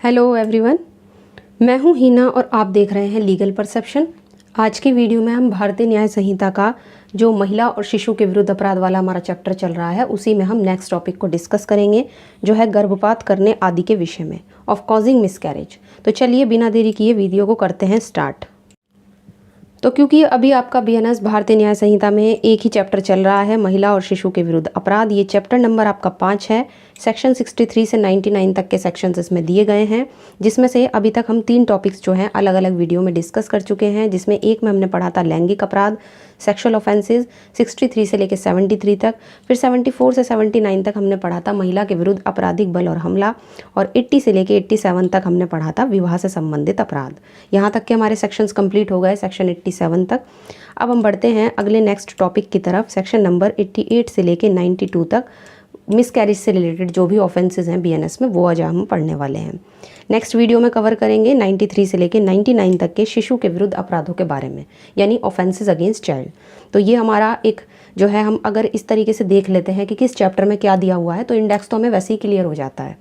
Hello everyone, मैं हूं हीना और आप देख रहे हैं लीगल परसेप्शन। आज की वीडियो में हम भारतीय न्याय संहिता का जो महिला और शिशु के विरुद्ध अपराध वाला हमारा चैप्टर चल रहा है उसी में हम नेक्स्ट टॉपिक को डिस्कस करेंगे, जो है गर्भपात करने आदि के विषय में, ऑफ कॉजिंग मिसकैरेज। तो चलिए बिना देरी किए वीडियो को करते हैं स्टार्ट। तो क्योंकि अभी आपका बीएनएस भारतीय न्याय संहिता में एक ही चैप्टर चल रहा है, महिला और शिशु के विरुद्ध अपराध, ये चैप्टर नंबर आपका 5 है। सेक्शन 63 से 99 तक के सेक्शंस इसमें दिए गए हैं, जिसमें से अभी तक हम 3 टॉपिक्स जो हैं अलग अलग वीडियो में डिस्कस कर चुके हैं। जिसमें एक में हमने पढ़ा था लैंगिक अपराध, सेक्सुअल ऑफेंसेस 63 से लेकर 73 तक। फिर 74 से 79 तक हमने पढ़ा था महिला के विरुद्ध आपराधिक बल और हमला, और 80 से लेकर 87 तक हमने पढ़ा था विवाह से संबंधित अपराध। यहाँ तक के हमारे सेक्शंस कंप्लीट हो गए, सेक्शन 87 तक। अब हम बढ़ते हैं अगले नेक्स्ट टॉपिक की तरफ, सेक्शन नंबर 88 से लेकर 92 तक। मिसकैरेज से रिलेटेड जो भी ऑफेंसेस हैं बीएनएस में, वो आज हम पढ़ने वाले हैं। नेक्स्ट वीडियो में कवर करेंगे 93 से लेकर 99 तक के शिशु के विरुद्ध अपराधों के बारे में, यानी ऑफेंसेस अगेंस्ट चाइल्ड। तो ये हमारा एक जो है, हम अगर इस तरीके से देख लेते हैं कि किस चैप्टर में क्या दिया हुआ है तो इंडेक्स तो हमें वैसे ही क्लियर हो जाता है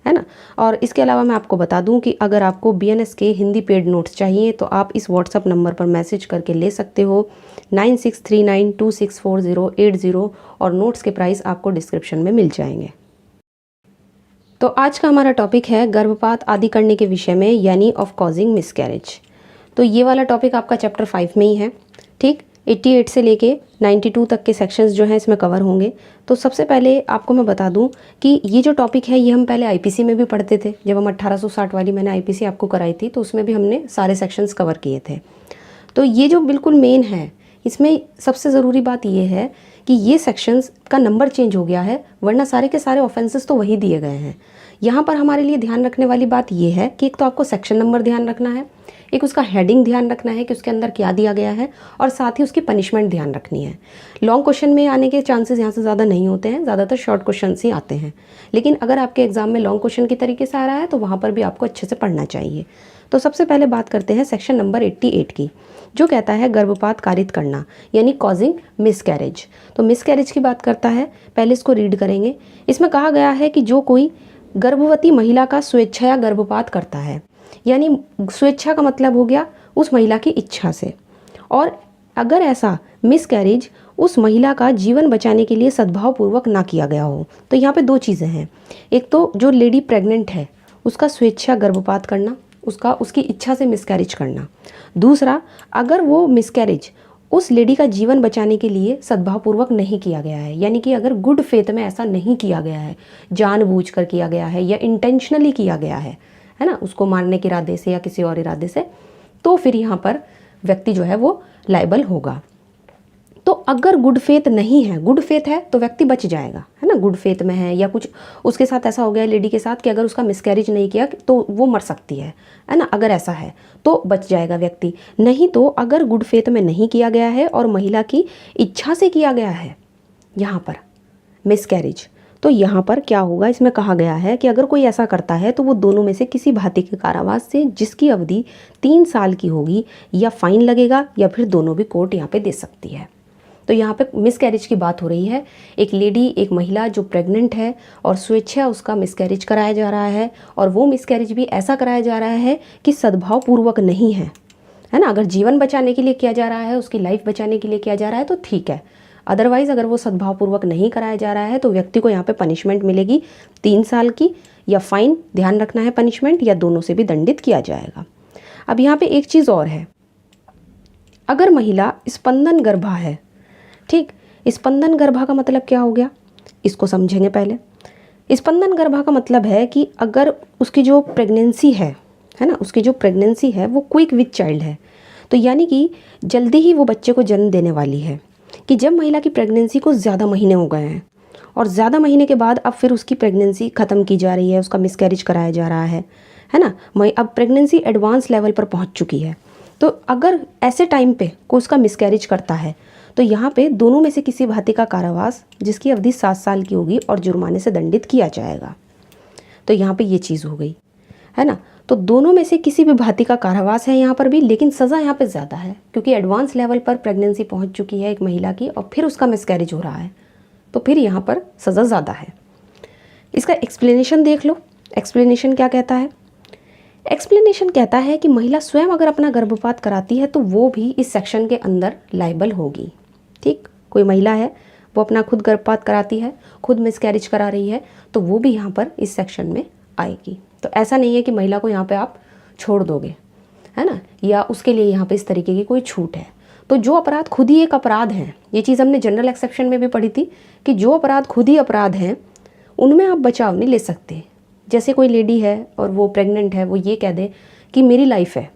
ना। और इसके अलावा मैं आपको बता दूं कि अगर आपको बीएनएस के हिंदी पेड नोट्स चाहिए तो आप इस व्हाट्सअप नंबर पर मैसेज करके ले सकते हो 9639264080, और नोट्स के प्राइस आपको डिस्क्रिप्शन में मिल जाएंगे। तो आज का हमारा टॉपिक है गर्भपात आदि करने के विषय में, यानी ऑफ कॉजिंग मिसकैरेज। तो ये वाला टॉपिक आपका चैप्टर 5 में ही है, ठीक। 88 से लेके 92 तक के सेक्शंस जो हैं इसमें कवर होंगे। तो सबसे पहले आपको मैं बता दूं कि ये जो टॉपिक है ये हम पहले आईपीसी में भी पढ़ते थे। जब हम 1860 वाली मैंने आईपीसी आपको कराई थी तो उसमें भी हमने सारे सेक्शंस कवर किए थे। तो ये जो बिल्कुल मेन है, इसमें सबसे ज़रूरी बात ये है कि ये सेक्शंस का नंबर चेंज हो गया है, वरना सारे के सारे ऑफेंसेस तो वही दिए गए हैं। यहाँ पर हमारे लिए ध्यान रखने वाली बात ये है कि एक तो आपको सेक्शन नंबर ध्यान रखना है, एक उसका हेडिंग ध्यान रखना है कि उसके अंदर क्या दिया गया है, और साथ ही उसकी पनिशमेंट ध्यान रखनी है। लॉन्ग क्वेश्चन में आने के चांसेस यहाँ से ज़्यादा नहीं होते हैं, ज़्यादातर शॉर्ट क्वेश्चन ही आते हैं। लेकिन अगर आपके एग्जाम में लॉन्ग क्वेश्चन की तरीके से आ रहा है तो वहाँ पर भी आपको अच्छे से पढ़ना चाहिए। तो सबसे पहले बात करते हैं सेक्शन नंबर 88 की, जो कहता है गर्भपात कारित करना, यानी कॉजिंग मिसकैरेज। तो मिसकैरेज की बात करता है, पहले इसको रीड करेंगे। इसमें कहा गया है कि जो कोई गर्भवती महिला का स्वेच्छया गर्भपात करता है, यानी स्वेच्छा का मतलब हो गया उस महिला की इच्छा से, और अगर ऐसा मिसकैरेज उस महिला का जीवन बचाने के लिए सद्भावपूर्वक ना किया गया हो। तो यहाँ पे 2 चीज़ें हैं, एक तो जो लेडी प्रेग्नेंट है उसका स्वेच्छा गर्भपात करना, उसकी इच्छा से मिसकैरेज करना। दूसरा, अगर वो मिसकैरेज उस लेडी का जीवन बचाने के लिए सद्भावपूर्वक नहीं किया गया है, यानी कि अगर गुड फेथ में ऐसा नहीं किया गया है, जानबूझकर किया गया है या इंटेंशनली किया गया है ना, उसको मारने के इरादे से या किसी और इरादे से, तो फिर यहाँ पर व्यक्ति जो है वो लायबल होगा। तो अगर गुड फेथ नहीं है, गुड फेथ है तो व्यक्ति बच जाएगा, है ना। गुड फेथ में है या कुछ उसके साथ ऐसा हो गया लेडी के साथ कि अगर उसका मिसकैरेज नहीं किया तो वो मर सकती है ना, अगर ऐसा है तो बच जाएगा व्यक्ति। नहीं तो अगर गुड फेथ में नहीं किया गया है और महिला की इच्छा से किया गया है यहाँ पर मिसकैरेज, तो यहाँ पर क्या होगा, इसमें कहा गया है कि अगर कोई ऐसा करता है तो वो दोनों में से किसी भांति के कारावास से जिसकी अवधि 3 साल की होगी या फाइन लगेगा, या फिर दोनों भी कोर्ट यहाँ पे दे सकती है। तो यहाँ पे मिसकैरेज की बात हो रही है, एक लेडी, एक महिला जो प्रेग्नेंट है और स्वेच्छा उसका मिसकैरेज कराया जा रहा है, और वो मिसकैरेज भी ऐसा कराया जा रहा है कि सद्भावपूर्वक नहीं है ना। अगर जीवन बचाने के लिए किया जा रहा है, उसकी लाइफ बचाने के लिए किया जा रहा है तो ठीक है, अदरवाइज़ अगर वो सद्भावपूर्वक नहीं कराया जा रहा है तो व्यक्ति को यहाँ पे पनिशमेंट मिलेगी 3 साल की, या फाइन, ध्यान रखना है पनिशमेंट, या दोनों से भी दंडित किया जाएगा। अब यहाँ पे एक चीज़ और है, अगर महिला स्पंदन गर्भा है, ठीक, स्पंदन गर्भा का मतलब क्या हो गया, इसको समझेंगे पहले। स्पंदन गर्भा का मतलब है कि अगर उसकी जो प्रेगनेंसी है ना, उसकी जो प्रेगनेंसी है वो क्विक विथ चाइल्ड है, तो यानी कि जल्दी ही वो बच्चे को जन्म देने वाली है। कि जब महिला की प्रेगनेंसी को ज़्यादा महीने हो गए हैं और ज़्यादा महीने के बाद अब फिर उसकी प्रेगनेंसी ख़त्म की जा रही है, उसका मिसकैरेज कराया जा रहा है ना, अब प्रेगनेंसी एडवांस लेवल पर पहुंच चुकी है, तो अगर ऐसे टाइम पे को उसका मिसकैरेज करता है तो यहाँ पे दोनों में से किसी भांति का कारावास जिसकी अवधि 7 साल की होगी और जुर्माने से दंडित किया जाएगा। तो यहाँ पे ये चीज़ हो गई, है ना। तो दोनों में से किसी भी भांति का कारावास है यहाँ पर भी, लेकिन सज़ा यहाँ पे ज़्यादा है क्योंकि एडवांस लेवल पर प्रेगनेंसी पहुँच चुकी है एक महिला की और फिर उसका मिसकैरेज हो रहा है, तो फिर यहाँ पर सज़ा ज़्यादा है। इसका एक्सप्लेनेशन देख लो, एक्सप्लेनेशन क्या कहता है एक्सप्लेनेशन कहता है कि महिला स्वयं अगर अपना गर्भपात कराती है तो वो भी इस सेक्शन के अंदर लाइबल होगी। ठीक, कोई महिला है वो अपना खुद गर्भपात कराती है, खुद मिसकैरेज करा रही है, तो वो भी यहाँ पर इस सेक्शन में आएगी। तो ऐसा नहीं है कि महिला को यहाँ पे आप छोड़ दोगे, है ना, या उसके लिए यहाँ पे इस तरीके की कोई छूट है। तो जो अपराध खुद ही एक अपराध हैं, ये चीज़ हमने जनरल एक्सेप्शन में भी पढ़ी थी कि जो अपराध खुद ही अपराध हैं उनमें आप बचाव नहीं ले सकते। जैसे कोई लेडी है और वो प्रेग्नेंट है, वो ये कह दे कि मेरी लाइफ है,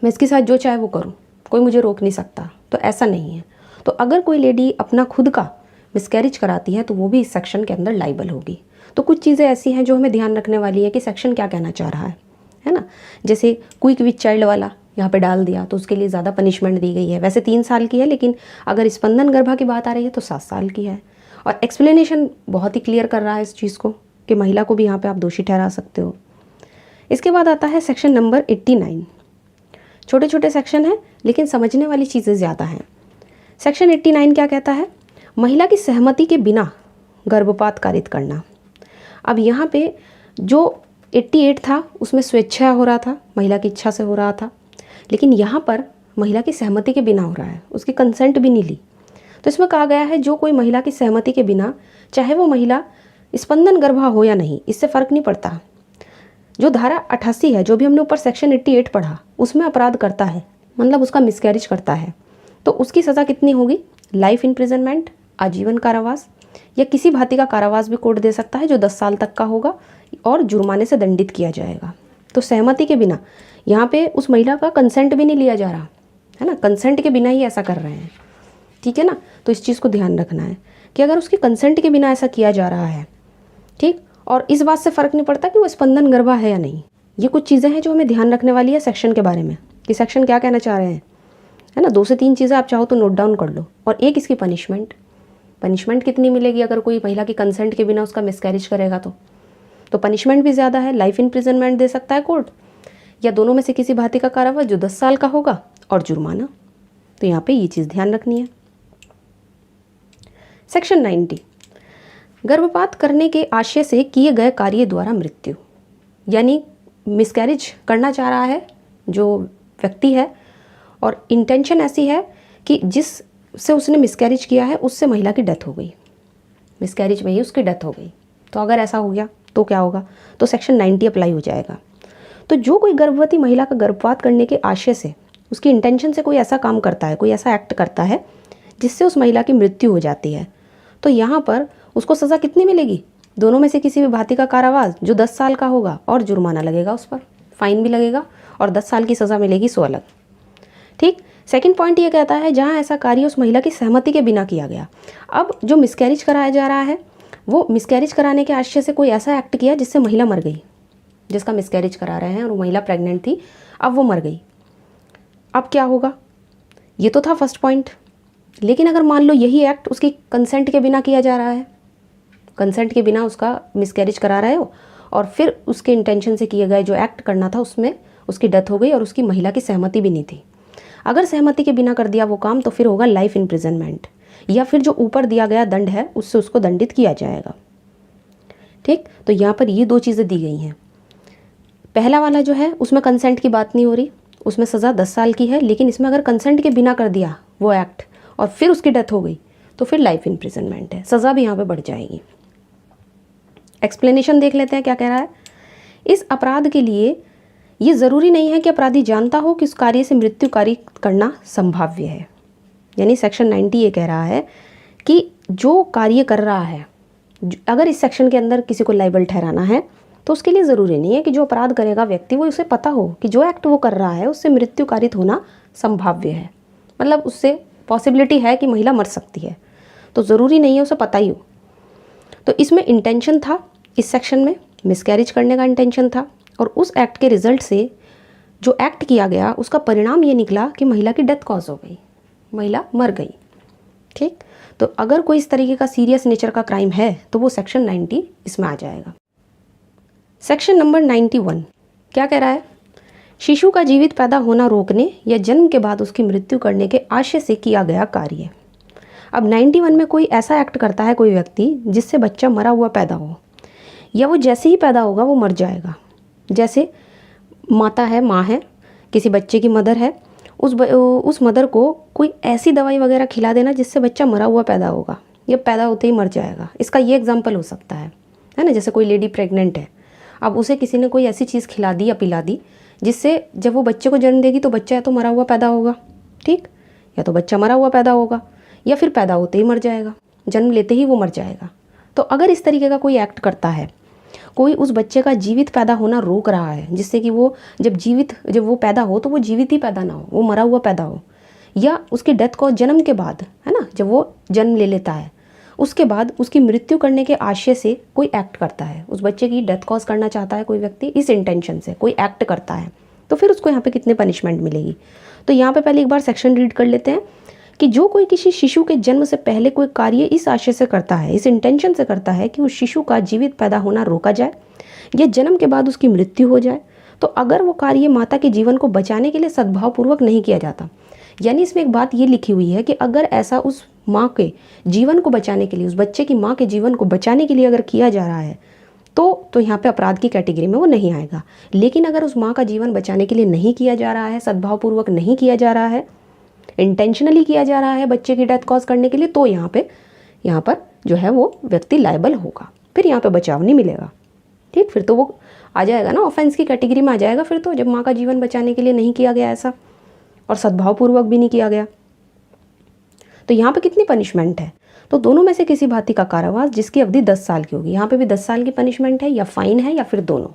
मैं इसके साथ जो चाहे वो करूँ, कोई मुझे रोक नहीं सकता, तो ऐसा नहीं है। तो अगर कोई लेडी अपना खुद का मिसकैरेज कराती है तो वो भी इस सेक्शन के अंदर लाइबल होगी। तो कुछ चीज़ें ऐसी हैं जो हमें ध्यान रखने वाली है कि सेक्शन क्या कहना चाह रहा है ना। जैसे क्विक विथ चाइल्ड वाला यहाँ पे डाल दिया तो उसके लिए ज़्यादा पनिशमेंट दी गई है। वैसे 3 साल की है, लेकिन अगर स्पंदन गर्भा की बात आ रही है तो 7 साल की है। और एक्सप्लेनेशन बहुत ही क्लियर कर रहा है इस चीज़ को कि महिला को भी यहाँ पे आप दोषी ठहरा सकते हो। इसके बाद आता है सेक्शन नंबर 89। छोटे छोटे सेक्शन हैं लेकिन समझने वाली चीज़ें ज़्यादा हैं। सेक्शन 89 क्या कहता है? महिला की सहमति के बिना गर्भपात कारित करना। अब यहाँ पे जो 88 था उसमें स्वेच्छा हो रहा था, महिला की इच्छा से हो रहा था, लेकिन यहाँ पर महिला की सहमति के बिना हो रहा है, उसकी कंसेंट भी नहीं ली। तो इसमें कहा गया है जो कोई महिला की सहमति के बिना, चाहे वो महिला स्पंदन गर्भा हो या नहीं, इससे फ़र्क नहीं पड़ता, जो धारा 88 है, जो भी हमने ऊपर सेक्शन 88 पढ़ा, उसमें अपराध करता है, मतलब उसका मिसकैरेज करता है, तो उसकी सज़ा कितनी होगी? लाइफ इम्प्रिजनमेंट, आजीवन कारावास, या किसी भांति का कारावास भी कोर्ट दे सकता है जो 10 साल तक का होगा और जुर्माने से दंडित किया जाएगा। तो सहमति के बिना, यहाँ पे उस महिला का कंसेंट भी नहीं लिया जा रहा है ना, कंसेंट के बिना ही ऐसा कर रहे हैं, ठीक है ना। तो इस चीज़ को ध्यान रखना है कि अगर उसके कंसेंट के बिना ऐसा किया जा रहा है, ठीक, और इस बात से फ़र्क नहीं पड़ता कि वो स्पंदन गर्भा है या नहीं। ये कुछ चीज़ें हैं जो हमें ध्यान रखने वाली है सेक्शन के बारे में कि सेक्शन क्या कहना चाह रहे हैं, है ना। 2 से 3 चीज़ें आप चाहो तो नोट डाउन कर लो। और एक इसकी पनिशमेंट कितनी मिलेगी अगर कोई महिला की कंसेंट के बिना उसका मिसकैरेज करेगा तो पनिशमेंट भी ज़्यादा है। लाइफ इम्प्रिजनमेंट दे सकता है कोर्ट, या दोनों में से किसी भांति का कारावास जो 10 साल का होगा, और जुर्माना। तो यहाँ पे ये चीज़ ध्यान रखनी है। सेक्शन 90, गर्भपात करने के आशय से किए गए कार्य द्वारा मृत्यु, यानी मिसकैरेज करना चाह रहा है जो व्यक्ति है और इंटेंशन ऐसी है कि जिससे उसने मिसकैरेज किया है उससे महिला की डेथ हो गई, मिसकैरेज में ही उसकी डेथ हो गई। तो अगर ऐसा हो गया तो क्या होगा? तो सेक्शन 90 अप्लाई हो जाएगा। तो जो कोई गर्भवती महिला का गर्भपात करने के आशय से, उसकी इंटेंशन से कोई ऐसा काम करता है, कोई ऐसा एक्ट करता है जिससे उस महिला की मृत्यु हो जाती है, तो यहाँ पर उसको सज़ा कितनी मिलेगी? दोनों में से किसी भी भांति का कारावास जो 10 साल का होगा, और जुर्माना लगेगा, उस पर फाइन भी लगेगा, और 10 साल की सज़ा मिलेगी 100 अलग। ठीक। सेकंड पॉइंट ये कहता है जहाँ ऐसा कार्य उस महिला की सहमति के बिना किया गया। अब जो मिसकैरेज कराया जा रहा है वो मिसकैरेज कराने के आशय से कोई ऐसा एक्ट किया जिससे महिला मर गई, जिसका मिसकैरेज करा रहे हैं और वो महिला प्रेग्नेंट थी, अब वो मर गई। अब क्या होगा? ये तो था फर्स्ट पॉइंट। लेकिन अगर मान लो यही एक्ट उसकी कंसेंट के बिना किया जा रहा है, कंसेंट के बिना उसका मिसकैरेज करा रहे हो, और फिर उसके इंटेंशन से किए गए जो एक्ट करना था उसमें उसकी डेथ हो गई और उसकी महिला की सहमति भी नहीं थी। अगर सहमति के बिना कर दिया वो काम तो फिर होगा लाइफ इम्प्रिजनमेंट, या फिर जो ऊपर दिया गया दंड है उससे उसको दंडित किया जाएगा। ठीक। तो यहाँ पर ये 2 चीज़ें दी गई हैं। पहला वाला जो है उसमें कंसेंट की बात नहीं हो रही, उसमें सज़ा 10 साल की है, लेकिन इसमें अगर कंसेंट के बिना कर दिया वो एक्ट और फिर उसकी डेथ हो गई तो फिर लाइफ इम्प्रिजनमेंट है, सज़ा भी यहाँ पे बढ़ जाएगी। एक्सप्लेनेशन देख लेते हैं क्या कह रहा है। इस अपराध के लिए ये ज़रूरी नहीं है कि अपराधी जानता हो कि उस कार्य से मृत्यु कारित करना संभाव्य है। यानी सेक्शन 90 ये कह रहा है कि जो कार्य कर रहा है, अगर इस सेक्शन के अंदर किसी को लाइबल ठहराना है तो उसके लिए ज़रूरी नहीं है कि जो अपराध करेगा व्यक्ति वो उसे पता हो कि जो एक्ट वो कर रहा है उससे मृत्यु कारित होना संभाव्य है, मतलब उससे पॉसिबिलिटी है कि महिला मर सकती है, तो ज़रूरी नहीं है उसे पता ही हो। तो इसमें इंटेंशन था, इस सेक्शन में मिसकैरेज करने का इंटेंशन था, और उस एक्ट के रिजल्ट से जो एक्ट किया गया उसका परिणाम ये निकला कि महिला की डेथ कॉज हो गई, महिला मर गई। ठीक। तो अगर कोई इस तरीके का सीरियस नेचर का क्राइम है तो वो सेक्शन 90 इसमें आ जाएगा। सेक्शन नंबर 91 क्या कह रहा है? शिशु का जीवित पैदा होना रोकने या जन्म के बाद उसकी मृत्यु करने के आशय से किया गया कार्य। अब 91 में कोई ऐसा एक्ट करता है कोई व्यक्ति जिससे बच्चा मरा हुआ पैदा हो, या वो जैसे ही पैदा होगा वो मर जाएगा। जैसे माता है, माँ है, किसी बच्चे की मदर है, उस मदर को कोई ऐसी दवाई वगैरह खिला देना जिससे बच्चा मरा हुआ पैदा होगा या पैदा होते ही मर जाएगा। इसका ये एग्जाम्पल हो सकता है ना। जैसे कोई लेडी प्रेग्नेंट है, अब उसे किसी ने कोई ऐसी चीज़ खिला दी या पिला दी जिससे जब वो बच्चे को जन्म देगी तो बच्चा या तो मरा हुआ पैदा होगा, ठीक, या तो बच्चा मरा हुआ पैदा होगा या फिर पैदा होते ही मर जाएगा, जन्म लेते ही वो मर जाएगा। तो अगर इस तरीके का कोई एक्ट करता है, कोई उस बच्चे का जीवित पैदा होना रोक रहा है जिससे कि वो जब वो पैदा हो तो वो जीवित ही पैदा ना हो, वो मरा हुआ पैदा हो, या उसकी डेथ को जन्म के बाद, है ना, जब वो जन्म ले लेता है उसके बाद उसकी मृत्यु करने के आशय से कोई एक्ट करता है, उस बच्चे की डेथ कॉज करना चाहता है कोई व्यक्ति, इस इंटेंशन से कोई एक्ट करता है, तो फिर उसको यहाँ पे कितने पनिशमेंट मिलेगी। तो यहाँ पे पहले एक बार सेक्शन रीड कर लेते हैं कि जो कोई किसी शिशु के जन्म से पहले कोई कार्य इस आशय से करता है, इस इंटेंशन से करता है कि उस शिशु का जीवित पैदा होना रोका जाए या जन्म के बाद उसकी मृत्यु हो जाए, तो अगर वो कार्य माता के जीवन को बचाने के लिए सद्भावपूर्वक नहीं किया जाता, यानी इसमें एक बात ये लिखी हुई है कि अगर ऐसा उस माँ के जीवन को बचाने के लिए, उस बच्चे की माँ के जीवन को बचाने के लिए अगर किया जा रहा है तो यहाँ पे अपराध की कैटेगरी में वो नहीं आएगा। लेकिन अगर उस माँ का जीवन बचाने के लिए नहीं किया जा रहा है, सद्भावपूर्वक नहीं किया जा रहा है, इंटेंशनली किया जा रहा है बच्चे की डेथ कॉज करने के लिए, तो यहाँ पर जो है वो व्यक्ति लायबल होगा, फिर यहाँ पे बचाव नहीं मिलेगा, ठीक, फिर तो वो आ जाएगा ना, ऑफेंस की कैटेगरी में आ जाएगा फिर तो, जब माँ का जीवन बचाने के लिए नहीं किया गया ऐसा और सद्भावपूर्वक भी नहीं किया गया। तो यहाँ पे कितनी पनिशमेंट है, तो दोनों में से किसी भांति का कारावास जिसकी अवधि 10 साल की होगी। यहाँ पे भी 10 साल की पनिशमेंट है, या फाइन है या फिर दोनों,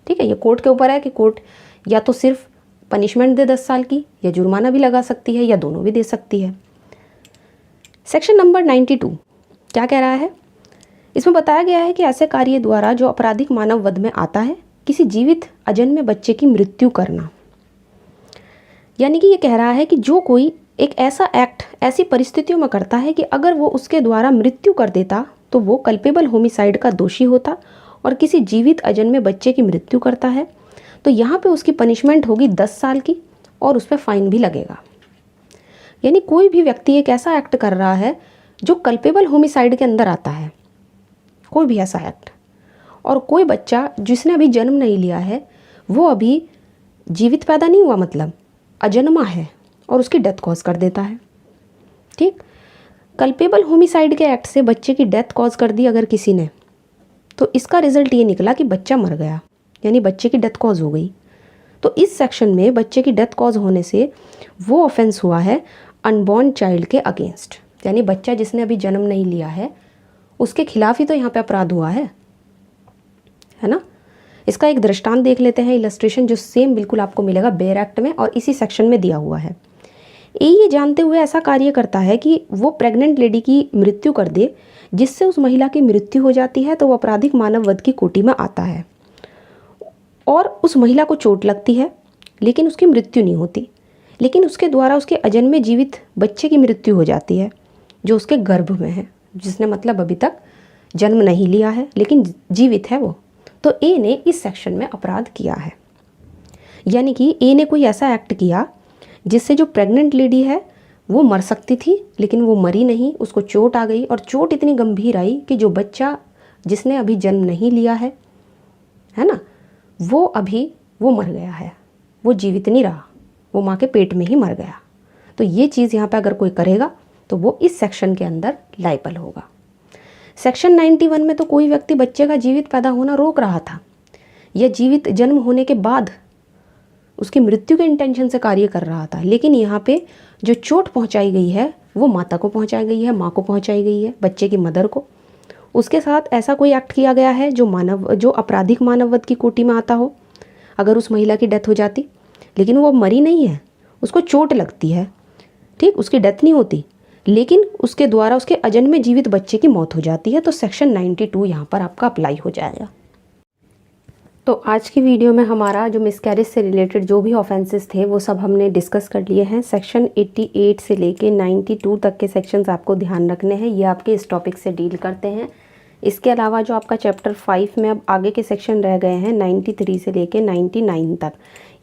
ठीक है। ये कोर्ट के ऊपर है कि कोर्ट या तो सिर्फ पनिशमेंट दे 10 साल की, या जुर्माना भी लगा सकती है, या दोनों भी दे सकती है। सेक्शन नंबर 92 क्या कह रहा है, इसमें बताया गया है कि ऐसे कार्य द्वारा जो आपराधिक मानव वध में आता है, किसी जीवित अजन्मे बच्चे की मृत्यु करना। यानी कि ये कह रहा है कि जो कोई एक ऐसा एक्ट ऐसी परिस्थितियों में करता है कि अगर वो उसके द्वारा मृत्यु कर देता तो वो कल्पेबल होमिसाइड का दोषी होता और किसी जीवित अजन्मे बच्चे की मृत्यु करता है, तो यहाँ पे उसकी पनिशमेंट होगी 10 साल की और उस पर फाइन भी लगेगा। यानी कोई भी व्यक्ति एक ऐसा एक्ट कर रहा है जो कल्पेबल होमिसाइड के अंदर आता है, कोई भी ऐसा एक्ट, और कोई बच्चा जिसने अभी जन्म नहीं लिया है वो अभी जीवित पैदा नहीं हुआ, मतलब अजन्मा है, और उसकी डेथ कॉज कर देता है, ठीक। कल्पेबल होमिसाइड के एक्ट से बच्चे की डेथ कॉज कर दी अगर किसी ने, तो इसका रिजल्ट ये निकला कि बच्चा मर गया, यानी बच्चे की डेथ कॉज हो गई। तो इस सेक्शन में बच्चे की डेथ कॉज होने से वो ऑफेंस हुआ है अनबॉर्न चाइल्ड के अगेंस्ट, यानी बच्चा जिसने अभी जन्म नहीं लिया है उसके खिलाफ ही तो यहाँ पे अपराध हुआ है ना। इसका एक दृष्टांत देख लेते हैं, इलस्ट्रेशन जो सेम बिल्कुल आपको मिलेगा बेयर एक्ट में और इसी सेक्शन में दिया हुआ है। ये जानते हुए ऐसा कार्य करता है कि वो प्रेग्नेंट लेडी की मृत्यु कर दे जिससे उस महिला की मृत्यु हो जाती है, तो वो आपराधिक मानव वध की कोटि में आता है, और उस महिला को चोट लगती है लेकिन उसकी मृत्यु नहीं होती, लेकिन उसके द्वारा उसके अजन्मे जीवित बच्चे की मृत्यु हो जाती है जो उसके गर्भ में है, जिसने मतलब अभी तक जन्म नहीं लिया है लेकिन जीवित है वो। तो ए ने इस सेक्शन में अपराध किया है, यानी कि ए ने कोई ऐसा एक्ट किया जिससे जो प्रेग्नेंट लेडी है वो मर सकती थी लेकिन वो मरी नहीं, उसको चोट आ गई, और चोट इतनी गंभीर आई कि जो बच्चा जिसने अभी जन्म नहीं लिया है ना, वो मर गया है, वो जीवित नहीं रहा, वो माँ के पेट में ही मर गया। तो ये चीज़ यहाँ पे अगर कोई करेगा तो वो इस सेक्शन के अंदर लायबल होगा। सेक्शन 91 में तो कोई व्यक्ति बच्चे का जीवित पैदा होना रोक रहा था या जीवित जन्म होने के बाद उसकी मृत्यु के इंटेंशन से कार्य कर रहा था, लेकिन यहाँ पे जो चोट पहुँचाई गई है वो माता को पहुँचाई गई है, माँ को पहुँचाई गई है, बच्चे की मदर को। उसके साथ ऐसा कोई एक्ट किया गया है जो आपराधिक मानववध की कोटि में आता हो। अगर उस महिला की डेथ हो जाती लेकिन वो मरी नहीं है, उसको चोट लगती है, ठीक, उसकी डेथ नहीं होती, लेकिन उसके द्वारा उसके अजन्मे जीवित बच्चे की मौत हो जाती है, तो सेक्शन 92 यहाँ पर आपका अप्लाई हो जाएगा। तो आज की वीडियो में हमारा जो मिसकैरेज से रिलेटेड जो भी ऑफेंसेस थे वो सब हमने डिस्कस कर लिए हैं। सेक्शन 88 से लेके 92 तक के सेक्शंस आपको ध्यान रखने हैं, ये आपके इस टॉपिक से डील करते हैं। इसके अलावा जो आपका चैप्टर 5 में अब आगे के सेक्शन रह गए हैं 93 से लेके 99 तक,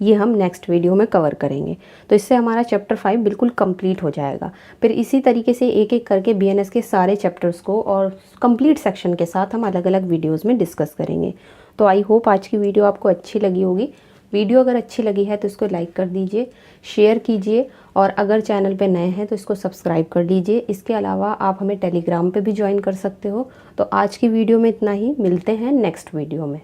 ये हम नेक्स्ट वीडियो में कवर करेंगे। तो इससे हमारा चैप्टर 5 बिल्कुल कंप्लीट हो जाएगा। फिर इसी तरीके से एक एक करके बीएनएस के सारे चैप्टर्स को और कंप्लीट सेक्शन के साथ हम अलग अलग वीडियोज़ में डिस्कस करेंगे। तो आई होप आज की वीडियो आपको अच्छी लगी होगी। वीडियो अगर अच्छी लगी है तो इसको लाइक कर दीजिए, शेयर कीजिए और अगर चैनल पे नए हैं तो इसको सब्सक्राइब कर लीजिए। इसके अलावा आप हमें टेलीग्राम पे भी ज्वाइन कर सकते हो। तो आज की वीडियो में इतना ही, मिलते हैं नेक्स्ट वीडियो में।